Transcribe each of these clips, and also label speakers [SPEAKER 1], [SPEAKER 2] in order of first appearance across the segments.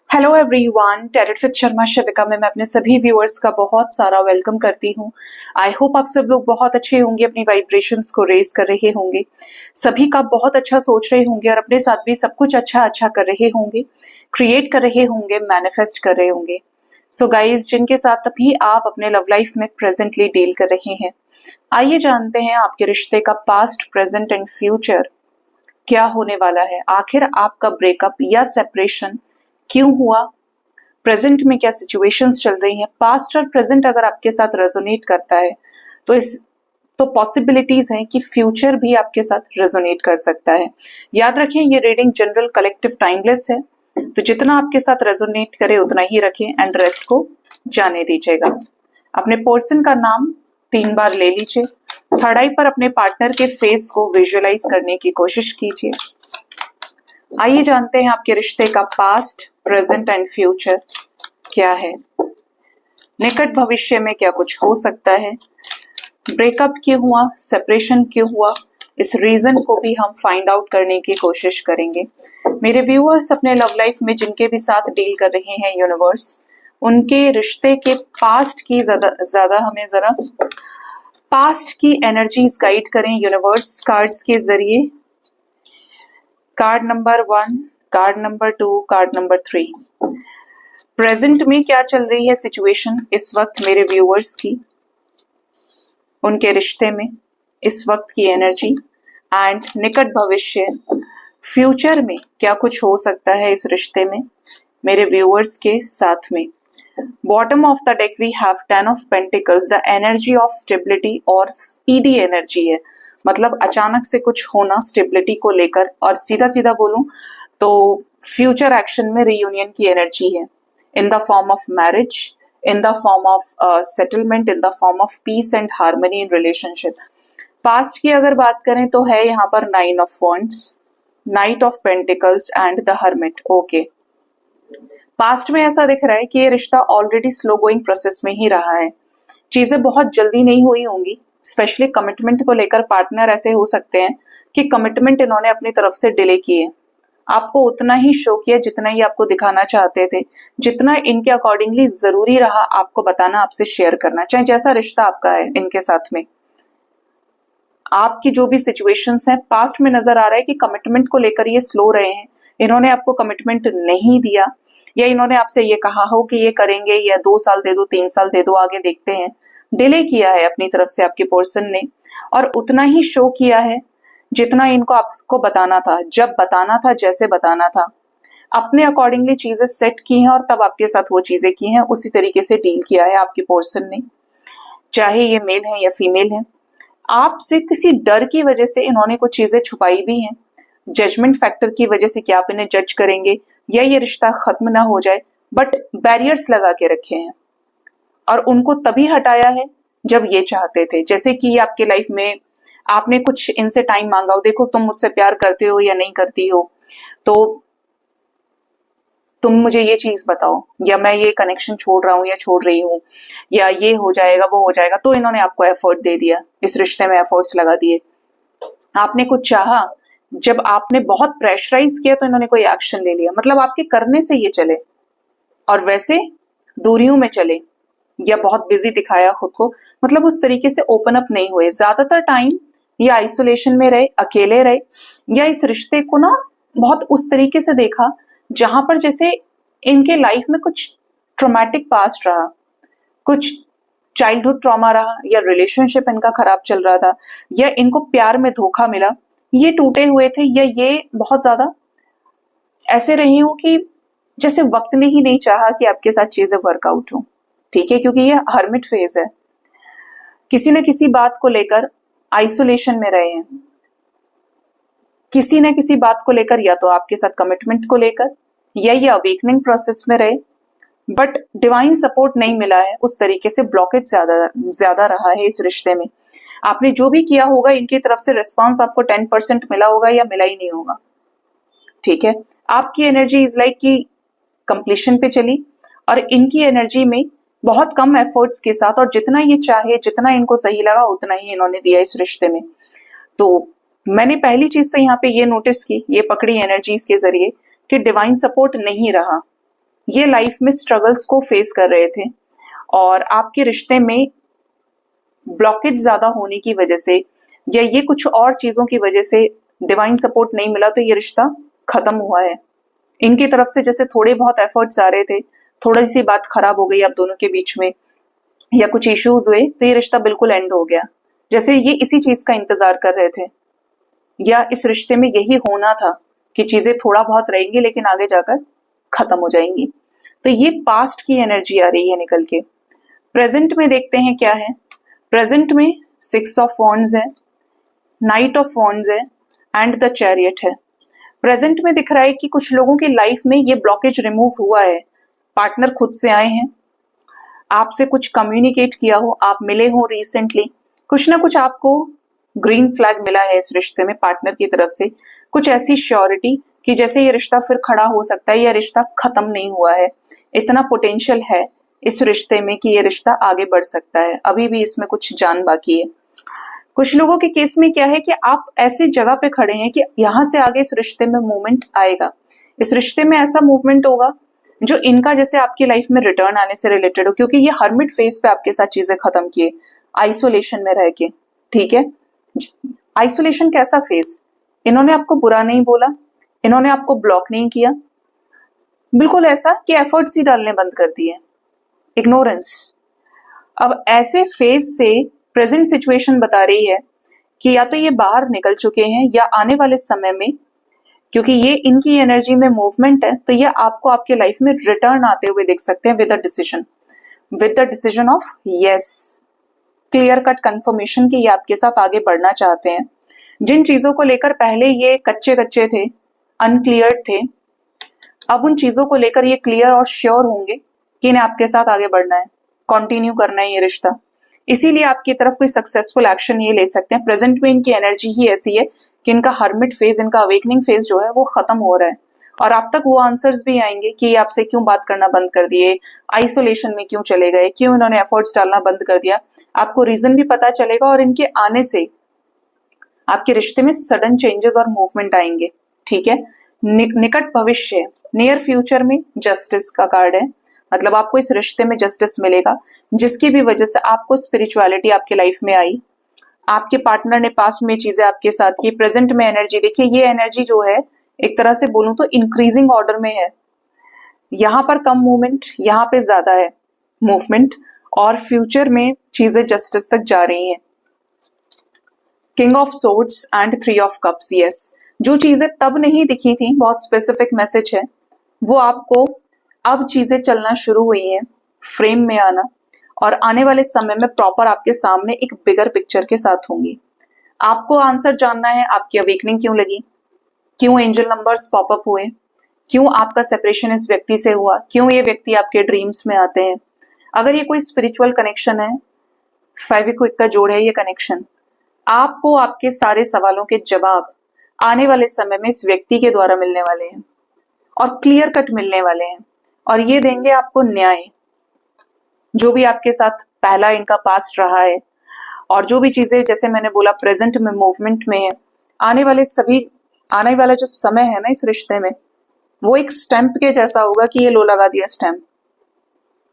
[SPEAKER 1] Hello everyone, tarot with Sharma Shivika में मैं अपने सभी व्यूअर्स का बहुत सारा वेलकम करती हूँ। आई होप आप सब लोग बहुत अच्छे होंगे, अपनी वाइब्रेशंस को रेज कर रहे होंगे, सभी का बहुत अच्छा सोच रहे होंगे और अपने साथ भी सब कुछ अच्छा अच्छा कर रहे होंगे, क्रिएट कर रहे होंगे, मैनिफेस्ट कर रहे होंगे। सो गाइज, जिनके साथ भी आप अपने लव लाइफ में प्रेजेंटली डील कर रहे हैं, आइए जानते हैं आपके रिश्ते का पास्ट, प्रेजेंट एंड फ्यूचर क्या होने वाला है। आखिर आपका ब्रेकअप या सेपरेशन क्यों हुआ, प्रेजेंट में क्या सिचुएशंस चल रही हैं, पास्ट और प्रेजेंट अगर आपके साथ रेजोनेट करता है तो पॉसिबिलिटीज हैं कि फ्यूचर भी आपके साथ रेजोनेट कर सकता है। याद रखें, ये रीडिंग जनरल, कलेक्टिव, टाइमलेस है, तो जितना आपके साथ रेजोनेट करे उतना ही रखें एंड रेस्ट को जाने दीजिएगा। अपने पर्सन का नाम 3 बार ले लीजिए। थर्ड आई पर अपने पार्टनर के फेस को विजुअलाइज करने की कोशिश कीजिए। आइए जानते हैं आपके रिश्ते का पास्ट, प्रेजेंट एंड फ्यूचर क्या है। निकट भविष्य में क्या कुछ हो सकता है, ब्रेकअप क्यों हुआ, सेपरेशन क्यों हुआ, इस रीजन को भी हम फाइंड आउट करने की कोशिश करेंगे। मेरे व्यूअर्स अपने लव लाइफ में जिनके भी साथ डील कर रहे हैं यूनिवर्स, उनके रिश्ते के पास्ट की ज्यादा हमें जरा पास्ट की एनर्जीज गाइड करें यूनिवर्स कार्ड्स के जरिए। Card number 1, card number 2, card number 3। Present में क्या चल रही है सिचुएशन इस वक्त मेरे व्यूअर्स की, उनके रिश्ते में इस वक्त की एनर्जी, एंड निकट भविष्य फ्यूचर में क्या कुछ हो सकता है इस रिश्ते में मेरे व्यूअर्स के साथ में। Bottom of the deck we have 10 of pentacles, the energy of stability और स्पीडी एनर्जी है, मतलब अचानक से कुछ होना स्टेबिलिटी को लेकर, और सीधा सीधा बोलूं तो फ्यूचर एक्शन में रियूनियन की एनर्जी है, in the form of marriage, in the form of settlement, in the form of peace and harmony in relationship. Past की अगर बात करें तो है यहाँ पर 9 of wands, night of pentacles and the hermit. Okay, past में ऐसा दिख रहा है कि ये रिश्ता ऑलरेडी स्लो गोइंग प्रोसेस में ही रहा है, चीजें बहुत जल्दी नहीं हुई होंगी। स्पेशली कमिटमेंट को लेकर पार्टनर ऐसे हो सकते हैं कि कमिटमेंट इन्होंने अपनी तरफ से डिले किए, आपको उतना ही शो किया जितना ही आपको दिखाना चाहते थे, जितना इनके अकॉर्डिंगली जरूरी रहा आपको बताना, आपसे शेयर करना, चाहे जैसा रिश्ता आपका है इनके साथ में। आपकी जो भी सिचुएशंस हैं पास्ट में नजर आ रहा है कि कमिटमेंट को लेकर ये स्लो रहे हैं, इन्होंने आपको कमिटमेंट नहीं दिया, या इन्होंने आपसे ये कहा हो कि ये करेंगे, या 2 साल दे दो, 3 साल दे दो, आगे देखते हैं, डिले किया है अपनी तरफ से आपके पर्सन ने, और उतना ही शो किया है जितना इनको आपको बताना था, जब बताना था, जैसे बताना था, अपने अकॉर्डिंगली चीजें सेट की हैं और तब आपके साथ वो चीजें की हैं, उसी तरीके से डील किया है आपके पर्सन ने, चाहे ये मेल है या फीमेल है। आपसे किसी डर की वजह से इन्होंने कुछ चीजें छुपाई भी हैं, जजमेंट फैक्टर की वजह से कि आप इन्हें जज करेंगे या ये रिश्ता खत्म ना हो जाए, बट बैरियर्स लगा के रखे हैं और उनको तभी हटाया है जब ये चाहते थे। जैसे कि आपके लाइफ में आपने कुछ इनसे टाइम मांगा हो, देखो तुम मुझसे प्यार करते हो या नहीं करती हो, तो तुम मुझे ये चीज बताओ, या मैं ये कनेक्शन छोड़ रहा हूँ या छोड़ रही हूँ, या ये हो जाएगा वो हो जाएगा, तो इन्होंने आपको एफर्ट दे दिया, इस रिश्ते में एफर्ट्स लगा दिए। आपने कुछ चाहा, जब आपने बहुत प्रेशराइज किया तो इन्होंने कोई एक्शन ले लिया, मतलब आपके करने से ये चले, और वैसे दूरियों में चले या बहुत बिजी दिखाया खुद को, मतलब उस तरीके से ओपन अप नहीं हुए। ज्यादातर टाइम या आइसोलेशन में रहे, अकेले रहे, या इस रिश्ते को ना बहुत उस तरीके से देखा जहां पर जैसे इनके लाइफ में कुछ ट्रॉमेटिक पास्ट रहा, कुछ चाइल्डहुड ट्रॉमा रहा, या रिलेशनशिप इनका खराब चल रहा था, या इनको प्यार में धोखा मिला, ये टूटे हुए थे, या ये बहुत ज्यादा ऐसे रही हूं कि जैसे वक्त ने ही नहीं चाहा कि आपके साथ चीजें वर्कआउट हो। ठीक है, क्योंकि ये हर्मिट फेज है, किसी न किसी बात को लेकर आइसोलेशन में रहे हैं, किसी न किसी बात को लेकर, या तो आपके साथ कमिटमेंट को लेकर, या ये अवेकनिंग प्रोसेस में रहे, बट डिवाइन सपोर्ट नहीं मिला है, उस तरीके से ब्लॉकेज ज्यादा रहा है इस रिश्ते में। आपने जो भी किया होगा इनकी तरफ से रिस्पॉन्स आपको 10% मिला होगा या मिला ही नहीं होगा। ठीक है, आपकी एनर्जी इज लाइक कि कंप्लीशन पे चली, और इनकी एनर्जी में बहुत कम एफर्ट्स के साथ, और जितना ये चाहे, जितना इनको सही लगा उतना ही इन्होंने दिया इस रिश्ते में। तो मैंने पहली चीज तो यहाँ पे ये नोटिस की, ये पकड़ी एनर्जीज के जरिए कि डिवाइन सपोर्ट नहीं रहा, ये लाइफ में स्ट्रगल्स को फेस कर रहे थे और आपके रिश्ते में ब्लॉकेज ज्यादा होने की वजह से या ये कुछ और चीजों की वजह से डिवाइन सपोर्ट नहीं मिला तो ये रिश्ता खत्म हुआ है। इनकी तरफ से जैसे थोड़े बहुत एफर्ट्स आ रहे थे, थोड़ी सी बात खराब हो गई आप दोनों के बीच में या कुछ इश्यूज हुए तो ये रिश्ता बिल्कुल एंड हो गया, जैसे ये इसी चीज का इंतजार कर रहे थे या इस रिश्ते में यही होना था कि चीजें थोड़ा बहुत रहेंगी लेकिन आगे जाकर खत्म हो जाएंगी। तो ये पास्ट की एनर्जी आ रही है निकल के। प्रेजेंट में देखते हैं क्या है। प्रेजेंट में 6 ऑफ वॉन्ड्स है, नाइट ऑफ वॉन्ड्स है एंड द चैरियट है। प्रेजेंट में दिख रहा है कि कुछ लोगों की लाइफ में ये ब्लॉकेज रिमूव हुआ है, पार्टनर खुद से आए हैं, आपसे कुछ कम्युनिकेट किया हो, आप मिले हो रिसेंटली, कुछ ना कुछ आपको ग्रीन फ्लैग मिला है इस रिश्ते में पार्टनर की तरफ से, कुछ ऐसी श्योरिटी कि जैसे ये रिश्ता फिर खड़ा हो सकता है, यह रिश्ता खत्म नहीं हुआ है, इतना पोटेंशियल है इस रिश्ते में कि ये रिश्ता आगे बढ़ सकता है, अभी भी इसमें कुछ जान बाकी है। कुछ लोगों के केस में क्या है कि आप ऐसी जगह पे खड़े हैं कि यहां से आगे इस रिश्ते में मूवमेंट आएगा, इस रिश्ते में ऐसा मूवमेंट होगा जो इनका जैसे आपकी लाइफ में रिटर्न आने से रिलेटेड हो, क्योंकि ये हर्मिट फेज पे आपके साथ चीजें खत्म किए, आइसोलेशन में रह के। ठीक है, आइसोलेशन कैसा फेज, इन्होंने आपको बुरा नहीं बोला, इन्होंने आपको ब्लॉक नहीं किया, बिल्कुल ऐसा कि एफर्ट्स ही डालने बंद कर दिए, इग्नोरेंस। अब ऐसे फेज से प्रेजेंट सिचुएशन बता रही है कि या तो ये बाहर निकल चुके हैं या आने वाले समय में, क्योंकि ये इनकी एनर्जी में मूवमेंट है, तो ये आपको आपके लाइफ में रिटर्न आते हुए देख सकते हैं with the decision of yes, clear cut confirmation कि ये आपके साथ आगे बढ़ना चाहते हैं। जिन चीजों को लेकर पहले ये कच्चे कच्चे थे, अनक्लियर्ड थे, अब उन चीजों को लेकर ये क्लियर और श्योर होंगे कि इन्हें आपके साथ आगे बढ़ना है, कंटिन्यू करना है ये रिश्ता। इसीलिए आपकी तरफ कोई सक्सेसफुल एक्शन ये ले सकते हैं। प्रेजेंट में इनकी एनर्जी ही ऐसी है कि इनका हर्मिट फेज, इनका अवेकनिंग फेज जो है वो खत्म हो रहा है और आप तक वो आंसर्स भी आएंगे कि ये आपसे क्यों बात करना बंद कर दिए, आइसोलेशन में क्यों चले गए, क्यों इन्होंने एफर्ट्स डालना बंद कर दिया, आपको रीजन भी पता चलेगा और इनके आने से आपके रिश्ते में सडन चेंजेस और मूवमेंट आएंगे। ठीक है, निकट भविष्य, नियर फ्यूचर में जस्टिस का कार्ड है, मतलब आपको इस रिश्ते में जस्टिस मिलेगा जिसकी भी वजह से आपको स्पिरिचुअलिटी आपके लाइफ में आई, आपके पार्टनर ने पास्ट में चीजें आपके साथ की। प्रेजेंट में एनर्जी देखिए, ये एनर्जी जो है एक तरह से बोलूं तो इंक्रीजिंग ऑर्डर में है, यहाँ पर कम मूवमेंट, यहाँ पे ज्यादा है मूवमेंट और फ्यूचर में चीजें जस्टिस तक जा रही हैं। King of swords and 3 of cups, yes, जो चीजें तब नहीं दिखी थी, बहुत स्पेसिफिक मैसेज है, वो आपको अब चीजें चलना शुरू हुई हैं, फ्रेम में आना, और आने वाले समय में प्रॉपर आपके सामने एक बिगर पिक्चर के साथ होंगी। आपको आंसर जानना है आपकी अवेकनिंग क्यों लगी, क्यों एंजल नंबर्स पॉपअप हुए, क्यों आपका सेपरेशन इस व्यक्ति से हुआ, क्यों ये व्यक्ति आपके ड्रीम्स में आते हैं। अगर ये कोई स्पिरिचुअल कनेक्शन है, फेविक्विक का जोड़ है ये कनेक्शन, आपको आपके सारे सवालों के जवाब आने वाले समय में इस व्यक्ति के द्वारा मिलने वाले हैं और क्लियर कट मिलने वाले हैं और ये देंगे आपको न्याय। जो भी आपके साथ पहला इनका पास्ट रहा है और जो भी चीजें जैसे मैंने बोला प्रेजेंट में मूवमेंट में है, आने वाला जो समय है ना इस रिश्ते में, वो एक स्टैंप के जैसा होगा कि ये लो लगा दिया स्टैंप,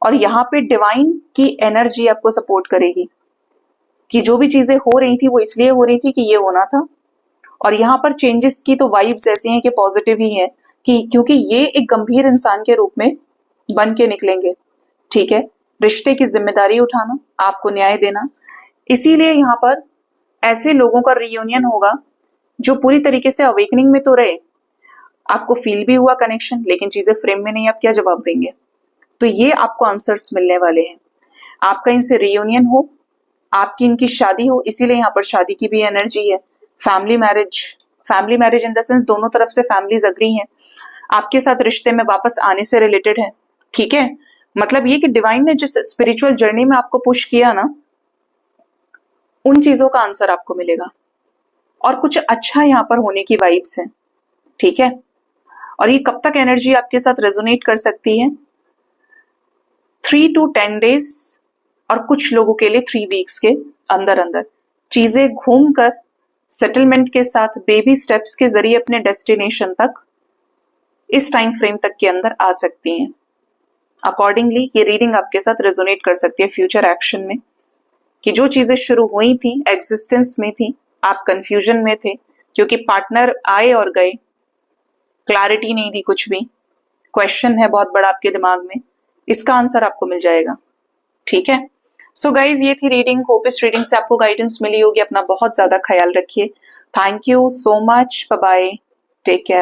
[SPEAKER 1] और यहाँ पे डिवाइन की एनर्जी आपको सपोर्ट करेगी कि जो भी चीजें हो रही थी वो इसलिए हो रही थी कि ये होना था। और यहाँ पर चेंजेस की तो वाइब्स ऐसी हैं कि पॉजिटिव ही है, कि क्योंकि ये एक गंभीर इंसान के रूप में बन के निकलेंगे। ठीक है, रिश्ते की जिम्मेदारी उठाना, आपको न्याय देना, इसीलिए यहाँ पर ऐसे लोगों का रियूनियन होगा जो पूरी तरीके से अवेकनिंग में तो रहे, आपको फील भी हुआ कनेक्शन, लेकिन चीजें फ्रेम में नहीं, आप क्या जवाब देंगे। तो ये आपको आंसर्स मिलने वाले हैं, आपका इनसे रियूनियन हो, आपकी इनकी शादी हो, इसीलिए यहाँ पर शादी की भी एनर्जी है। Family marriage in the sense दोनों तरफ से फैमिलीज अग्री हैं, आपके साथ रिश्ते में वापस आने से रिलेटेड है। ठीक है, मतलब ये कि डिवाइन ने जिस स्पिरिचुअल जर्नी में आपको पुश किया ना, उन चीजों का आंसर आपको मिलेगा और कुछ अच्छा यहाँ पर होने की वाइब्स है। ठीक है, और ये कब तक एनर्जी आपके साथ रेजोनेट कर सकती है, 3 to 10 days और कुछ लोगों के लिए 3 weeks के अंदर अंदर चीजें घूमकर सेटलमेंट के साथ बेबी स्टेप्स के जरिए अपने डेस्टिनेशन तक इस टाइम फ्रेम तक के अंदर आ सकती हैं। अकॉर्डिंगली ये रीडिंग आपके साथ रेजोनेट कर सकती है फ्यूचर एक्शन में, कि जो चीजें शुरू हुई थी एग्जिस्टेंस में थी, आप कंफ्यूजन में थे क्योंकि पार्टनर आए और गए, क्लैरिटी नहीं थी, कुछ भी क्वेश्चन है बहुत बड़ा आपके दिमाग में, इसका आंसर आपको मिल जाएगा। ठीक है, सो गाइज ये थी रीडिंग। होप इस रीडिंग से आपको गाइडेंस मिली होगी। अपना बहुत ज्यादा ख्याल रखिए। Thank you so much, bye bye, take care.